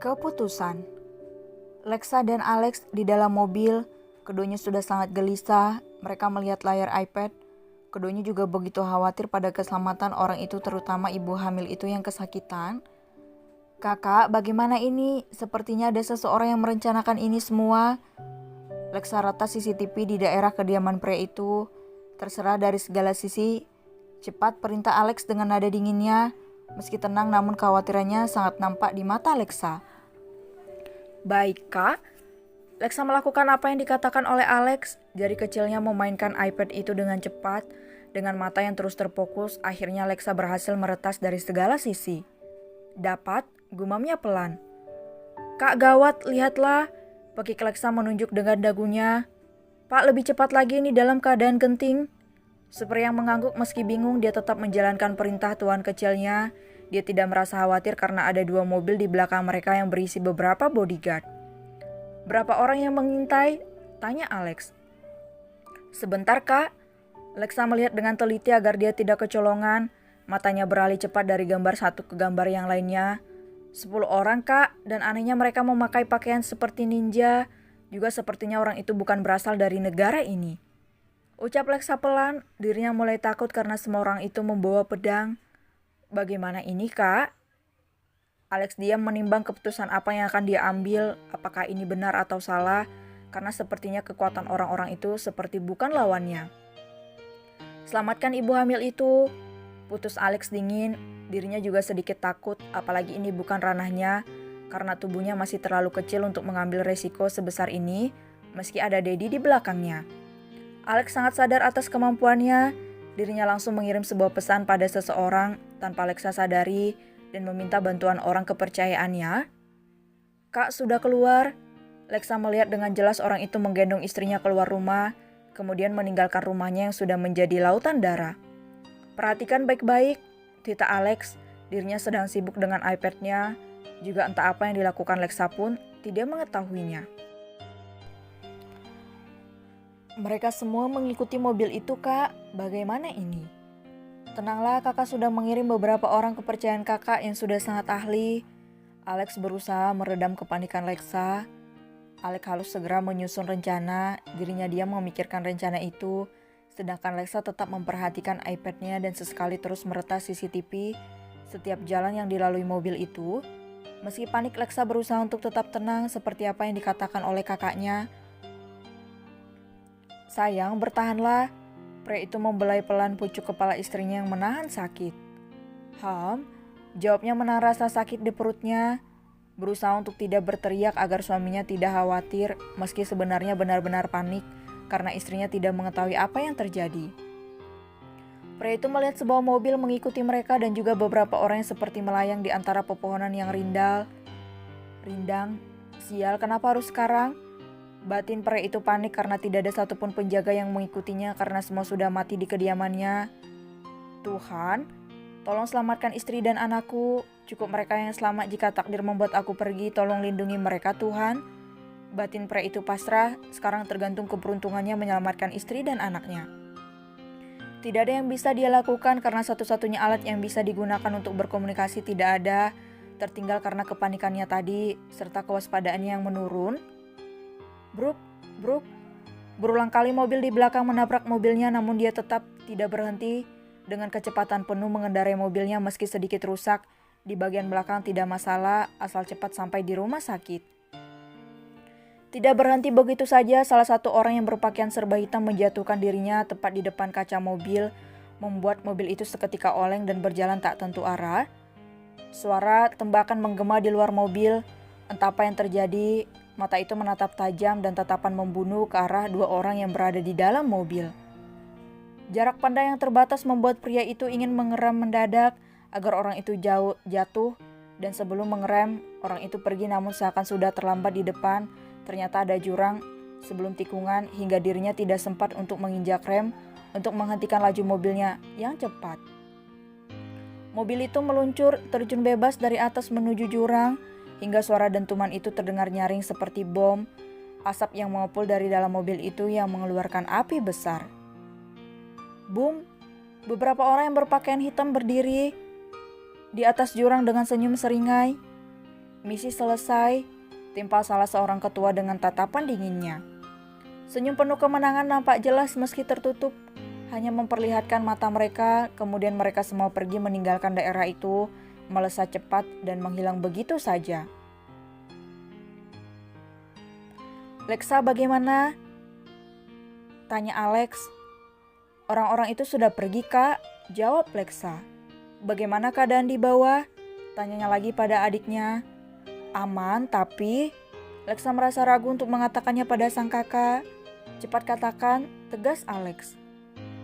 Keputusan. Lexa dan Alex di dalam mobil, keduanya sudah sangat gelisah. Mereka melihat layar iPad. Keduanya juga begitu khawatir pada keselamatan orang itu, terutama ibu hamil itu yang kesakitan. Kakak, bagaimana ini? Sepertinya ada seseorang yang merencanakan ini semua. Lexa ratas CCTV di daerah kediaman pria itu. Terserah dari segala sisi. Cepat, perintah Alex dengan nada dinginnya. Meski tenang, namun kekhawatirannya sangat nampak di mata Lexa. Baik, Kak. Lexa melakukan apa yang dikatakan oleh Alex. Jari kecilnya memainkan iPad itu dengan cepat. Dengan mata yang terus terfokus, akhirnya Lexa berhasil meretas dari segala sisi. Dapat, gumamnya pelan. Kak, gawat, lihatlah. Pekik Lexa menunjuk dengan dagunya. Pak, lebih cepat lagi, ini dalam keadaan genting. Seperti yang mengangguk meski bingung, dia tetap menjalankan perintah tuan kecilnya. Dia tidak merasa khawatir karena ada 2 mobil di belakang mereka yang berisi beberapa bodyguard. Berapa orang yang mengintai? Tanya Alex. Sebentar, Kak. Lexa melihat dengan teliti agar dia tidak kecolongan. Matanya beralih cepat dari gambar satu ke gambar yang lainnya. 10 orang, Kak, dan anehnya mereka memakai pakaian seperti ninja. Juga sepertinya orang itu bukan berasal dari negara ini. Ucap Lexa pelan, dirinya mulai takut karena semua orang itu membawa pedang. Bagaimana ini, Kak? Alex diam menimbang keputusan apa yang akan dia ambil, apakah ini benar atau salah, karena sepertinya kekuatan orang-orang itu seperti bukan lawannya. Selamatkan ibu hamil itu, putus Alex dingin, dirinya juga sedikit takut, apalagi ini bukan ranahnya, karena tubuhnya masih terlalu kecil untuk mengambil resiko sebesar ini, meski ada Daddy di belakangnya. Alex sangat sadar atas kemampuannya, dirinya langsung mengirim sebuah pesan pada seseorang tanpa Lexa sadari dan meminta bantuan orang kepercayaannya. Kak, sudah keluar. Lexa melihat dengan jelas orang itu menggendong istrinya keluar rumah, kemudian meninggalkan rumahnya yang sudah menjadi lautan darah. Perhatikan baik-baik, tita Alex, dirinya sedang sibuk dengan iPad-nya, juga entah apa yang dilakukan Lexa pun tidak mengetahuinya. Mereka semua mengikuti mobil itu, Kak. Bagaimana ini? Tenanglah, kakak sudah mengirim beberapa orang kepercayaan kakak yang sudah sangat ahli. Alex berusaha meredam kepanikan Lexa. Alex harus segera menyusun rencana, dirinya diam memikirkan rencana itu, sedangkan Lexa tetap memperhatikan iPad-nya dan sesekali terus meretas CCTV setiap jalan yang dilalui mobil itu. Meski panik, Lexa berusaha untuk tetap tenang seperti apa yang dikatakan oleh kakaknya. Sayang, bertahanlah. Pria itu membelai pelan pucuk kepala istrinya yang menahan sakit. Jawabnya menahan rasa sakit di perutnya. Berusaha untuk tidak berteriak agar suaminya tidak khawatir, meski sebenarnya benar-benar panik karena istrinya tidak mengetahui apa yang terjadi. Pria itu melihat sebuah mobil mengikuti mereka dan juga beberapa orang yang seperti melayang di antara pepohonan yang rindang. Sial, kenapa harus sekarang? Batin pria itu panik karena tidak ada satupun penjaga yang mengikutinya karena semua sudah mati di kediamannya. Tuhan, tolong selamatkan istri dan anakku. Cukup mereka yang selamat jika takdir membuat aku pergi. Tolong lindungi mereka, Tuhan. Batin pria itu pasrah, sekarang tergantung keberuntungannya menyelamatkan istri dan anaknya. Tidak ada yang bisa dia lakukan karena satu-satunya alat yang bisa digunakan untuk berkomunikasi tidak ada. Tertinggal karena kepanikannya tadi, serta kewaspadaannya yang menurun. Bruk. Berulang kali mobil di belakang menabrak mobilnya, namun dia tetap tidak berhenti. Dengan kecepatan penuh mengendarai mobilnya meski sedikit rusak. Di bagian belakang tidak masalah, asal cepat sampai di rumah sakit. Tidak berhenti begitu saja, salah satu orang yang berpakaian serba hitam menjatuhkan dirinya tepat di depan kaca mobil, membuat mobil itu seketika oleng dan berjalan tak tentu arah. Suara tembakan menggema di luar mobil, entah apa yang terjadi. Mata itu menatap tajam dan tatapan membunuh ke arah 2 orang yang berada di dalam mobil. Jarak pandang yang terbatas membuat pria itu ingin mengerem mendadak agar orang itu jatuh, dan sebelum mengerem, orang itu pergi namun seakan sudah terlambat di depan. Ternyata ada jurang sebelum tikungan hingga dirinya tidak sempat untuk menginjak rem untuk menghentikan laju mobilnya yang cepat. Mobil itu meluncur terjun bebas dari atas menuju jurang hingga suara dentuman itu terdengar nyaring seperti bom. Asap yang mengepul dari dalam mobil itu yang mengeluarkan api besar. Boom! Beberapa orang yang berpakaian hitam berdiri di atas jurang dengan senyum seringai. Misi selesai, timpal salah seorang ketua dengan tatapan dinginnya. Senyum penuh kemenangan nampak jelas meski tertutup, hanya memperlihatkan mata mereka, kemudian mereka semua pergi meninggalkan daerah itu, melesat cepat dan menghilang begitu saja. "Lexa bagaimana?" tanya Alex. "Orang-orang itu sudah pergi, Kak," jawab Lexa. "Bagaimana keadaan di bawah?" tanyanya lagi pada adiknya. "Aman, tapi..." Lexa merasa ragu untuk mengatakannya pada sang kakak. "Cepat katakan," tegas Alex.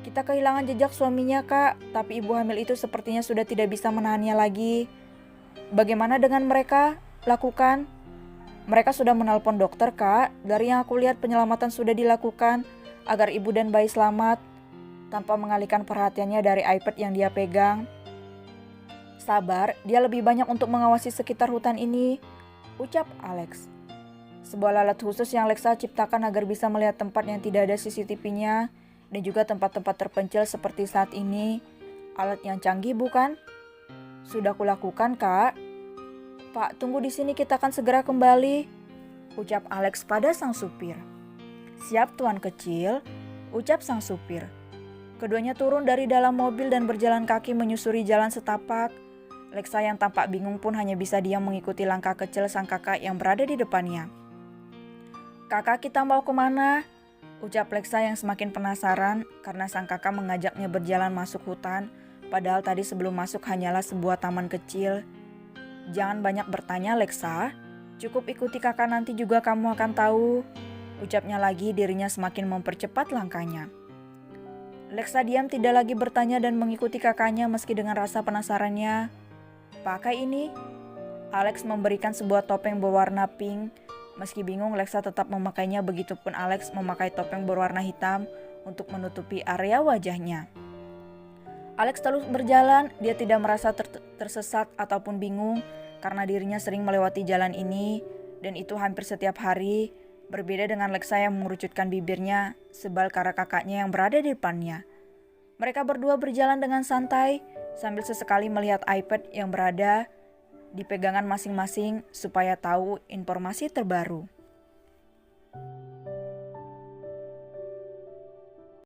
"Kita kehilangan jejak suaminya, Kak, tapi ibu hamil itu sepertinya sudah tidak bisa menahannya lagi." "Bagaimana dengan mereka? Lakukan." "Mereka sudah menelpon dokter, Kak. Dari yang aku lihat penyelamatan sudah dilakukan agar ibu dan bayi selamat." Tanpa mengalihkan perhatiannya dari iPad yang dia pegang. "Sabar, dia lebih banyak untuk mengawasi sekitar hutan ini," ucap Alex. Sebuah lalat khusus yang Lexa ciptakan agar bisa melihat tempat yang tidak ada CCTV-nya dan juga tempat-tempat terpencil seperti saat ini. Alat yang canggih bukan? "Sudah kulakukan, Kak." "Pak, tunggu di sini, kita akan segera kembali," ucap Alex pada sang supir. "Siap, Tuan kecil," ucap sang supir. Keduanya turun dari dalam mobil dan berjalan kaki menyusuri jalan setapak. Lexa yang tampak bingung pun hanya bisa diam mengikuti langkah kecil sang kakak yang berada di depannya. "Kakak, kita mau kemana?" ucap Lexa yang semakin penasaran karena sang kakak mengajaknya berjalan masuk hutan, padahal tadi sebelum masuk hanyalah sebuah taman kecil. "Jangan banyak bertanya, Lexa. Cukup ikuti kakak, nanti juga kamu akan tahu," ucapnya lagi, dirinya semakin mempercepat langkahnya. Lexa diam tidak lagi bertanya dan mengikuti kakaknya meski dengan rasa penasarannya. "Pakai ini." Alex memberikan sebuah topeng berwarna pink. Meski bingung, Lexa tetap memakainya, begitupun Alex memakai topeng berwarna hitam untuk menutupi area wajahnya. Alex terus berjalan, dia tidak merasa tersesat ataupun bingung karena dirinya sering melewati jalan ini dan itu hampir setiap hari. Berbeda dengan Lexa yang mengerucutkan bibirnya sebal karena kakaknya yang berada di depannya. Mereka berdua berjalan dengan santai sambil sesekali melihat iPad yang berada di pegangan masing-masing supaya tahu informasi terbaru.